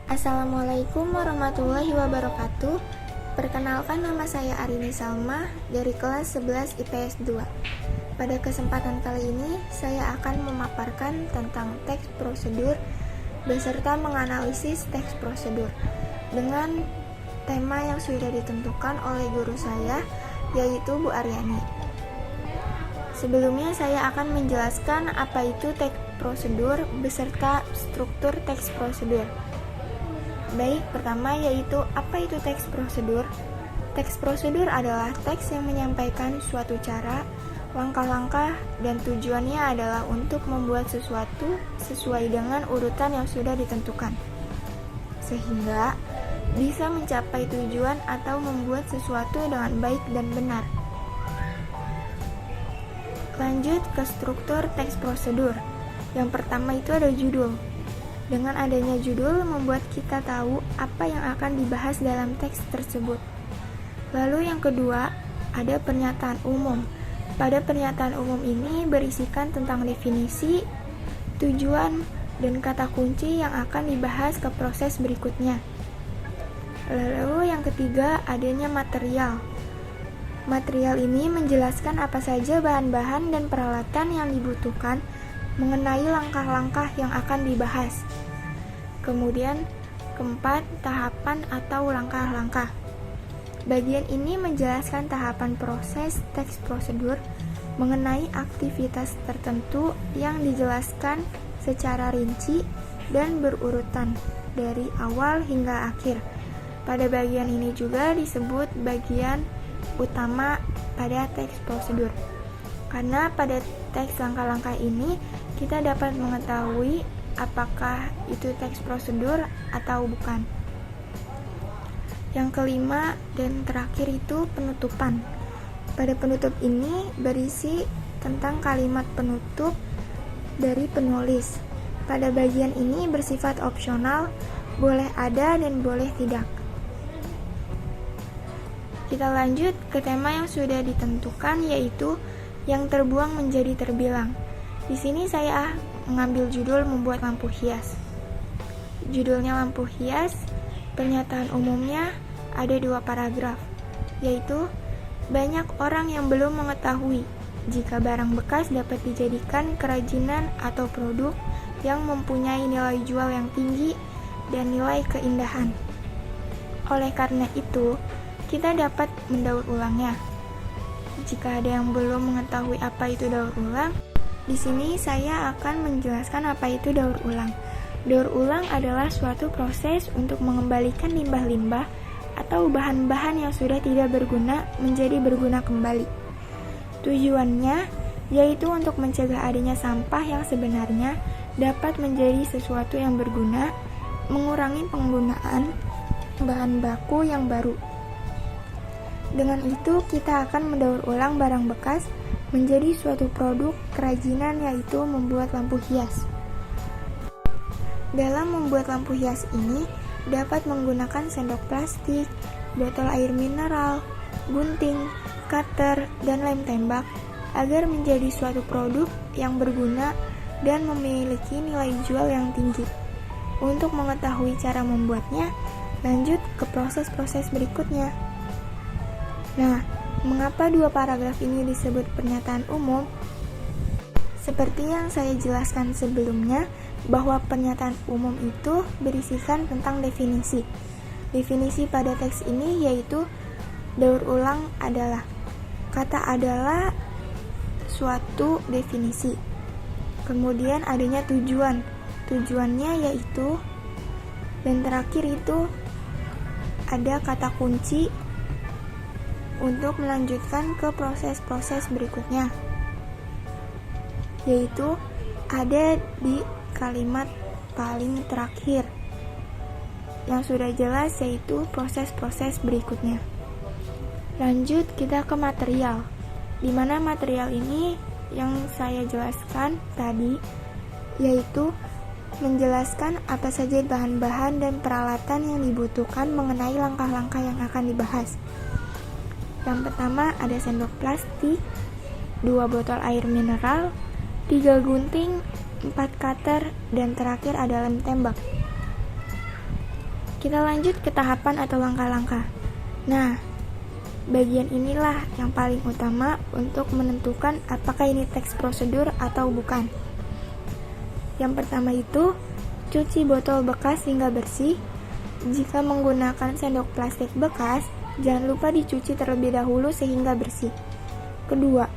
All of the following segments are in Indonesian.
Assalamualaikum warahmatullahi wabarakatuh. Perkenalkan, nama saya Arini Salma dari kelas 11 IPS 2. Pada kesempatan kali ini, saya akan memaparkan tentang teks prosedur beserta menganalisis teks prosedur dengan tema yang sudah ditentukan oleh guru saya, yaitu Bu Aryani. Sebelumnya saya akan menjelaskan apa itu teks prosedur beserta struktur teks prosedur. Baik, pertama yaitu apa itu teks prosedur? Teks prosedur adalah teks yang menyampaikan suatu cara, langkah-langkah, dan tujuannya adalah untuk membuat sesuatu sesuai dengan urutan yang sudah ditentukan, sehingga bisa mencapai tujuan atau membuat sesuatu dengan baik dan benar. Lanjut ke struktur teks prosedur. Yang pertama itu ada judul. Dengan adanya judul membuat kita tahu apa yang akan dibahas dalam teks tersebut. Lalu yang kedua, ada pernyataan umum. Pada pernyataan umum ini berisikan tentang definisi, tujuan, dan kata kunci yang akan dibahas ke proses berikutnya. Lalu yang ketiga, adanya material. Material ini menjelaskan apa saja bahan-bahan dan peralatan yang dibutuhkan mengenai langkah-langkah yang akan dibahas. Kemudian, keempat, tahapan atau langkah-langkah. Bagian ini menjelaskan tahapan proses teks prosedur mengenai aktivitas tertentu yang dijelaskan secara rinci dan berurutan dari awal hingga akhir. Pada bagian ini juga disebut bagian utama pada teks prosedur. Karena pada teks langkah-langkah ini kita dapat mengetahui apakah itu teks prosedur atau bukan. Yang kelima dan terakhir itu penutupan. Pada penutup ini berisi tentang kalimat penutup dari penulis. Pada bagian ini bersifat opsional, boleh ada dan boleh tidak. Kita lanjut ke tema yang sudah ditentukan, yaitu yang terbuang menjadi terbilang. Di sini saya mengambil judul membuat lampu hias. Judulnya lampu hias, pernyataan umumnya ada 2 paragraf, yaitu banyak orang yang belum mengetahui jika barang bekas dapat dijadikan kerajinan atau produk yang mempunyai nilai jual yang tinggi dan nilai keindahan. Oleh karena itu, kita dapat mendaur ulangnya. Jika ada yang belum mengetahui apa itu daur ulang, di sini saya akan menjelaskan apa itu daur ulang. Daur ulang adalah suatu proses untuk mengembalikan limbah-limbah atau bahan-bahan yang sudah tidak berguna menjadi berguna kembali. Tujuannya yaitu untuk mencegah adanya sampah yang sebenarnya dapat menjadi sesuatu yang berguna, mengurangi penggunaan bahan baku yang baru. Dengan itu, kita akan mendaur ulang barang bekas menjadi suatu produk kerajinan, yaitu membuat lampu hias. Dalam membuat lampu hias ini, dapat menggunakan sendok plastik, botol air mineral, gunting, cutter, dan lem tembak agar menjadi suatu produk yang berguna dan memiliki nilai jual yang tinggi. Untuk mengetahui cara membuatnya, lanjut ke proses-proses berikutnya. Nah, mengapa 2 paragraf ini disebut pernyataan umum? Seperti yang saya jelaskan sebelumnya, bahwa pernyataan umum itu berisikan tentang definisi. Definisi pada teks ini yaitu daur ulang adalah. Kata adalah suatu definisi. Kemudian adanya tujuan. Tujuannya yaitu, dan terakhir itu ada kata kunci untuk melanjutkan ke proses-proses berikutnya, yaitu ada di kalimat paling terakhir yang sudah jelas, yaitu proses-proses berikutnya. Lanjut kita ke material, di mana material ini yang saya jelaskan tadi yaitu menjelaskan apa saja bahan-bahan dan peralatan yang dibutuhkan mengenai langkah-langkah yang akan dibahas. Yang pertama ada sendok plastik, 2 botol air mineral, 3 gunting, 4 cutter, dan terakhir ada lem tembak. Kita lanjut ke tahapan atau langkah-langkah. Nah, bagian inilah yang paling utama untuk menentukan apakah ini teks prosedur atau bukan. Yang pertama itu, cuci botol bekas hingga bersih. Jika menggunakan sendok plastik bekas, jangan lupa dicuci terlebih dahulu sehingga bersih. Kedua,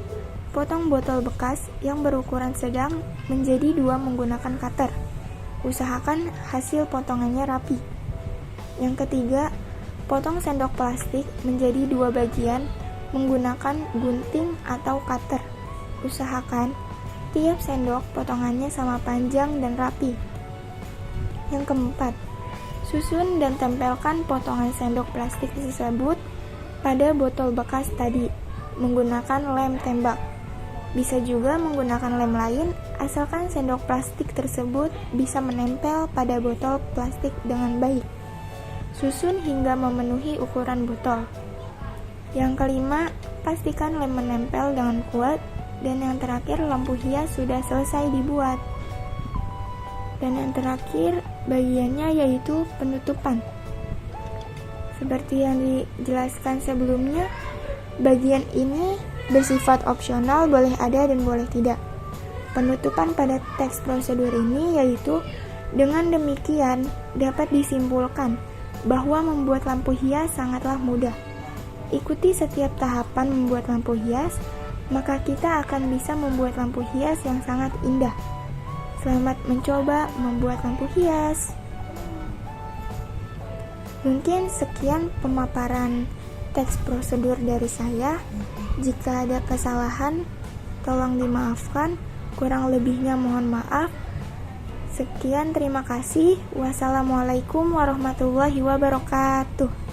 potong botol bekas yang berukuran sedang menjadi 2 menggunakan cutter. Usahakan hasil potongannya rapi. Yang ketiga, potong sendok plastik menjadi 2 bagian menggunakan gunting atau cutter. Usahakan tiap sendok potongannya sama panjang dan rapi. Yang keempat, susun dan tempelkan potongan sendok plastik tersebut pada botol bekas tadi menggunakan lem tembak. Bisa juga menggunakan lem lain, asalkan sendok plastik tersebut bisa menempel pada botol plastik dengan baik. Susun hingga memenuhi ukuran botol. Yang kelima, pastikan lem menempel dengan kuat. Dan yang terakhir, lampu hias sudah selesai dibuat. Dan yang terakhir, bagiannya yaitu penutupan. Seperti yang dijelaskan sebelumnya, bagian ini bersifat opsional, boleh ada dan boleh tidak. Penutupan pada teks prosedur ini yaitu, dengan demikian dapat disimpulkan bahwa membuat lampu hias sangatlah mudah. Ikuti setiap tahapan membuat lampu hias, maka kita akan bisa membuat lampu hias yang sangat indah. Selamat mencoba membuat lampu hias. Mungkin sekian pemaparan teks prosedur dari saya. Jika ada kesalahan, tolong dimaafkan. Kurang lebihnya mohon maaf. Sekian, terima kasih. Wassalamualaikum warahmatullahi wabarakatuh.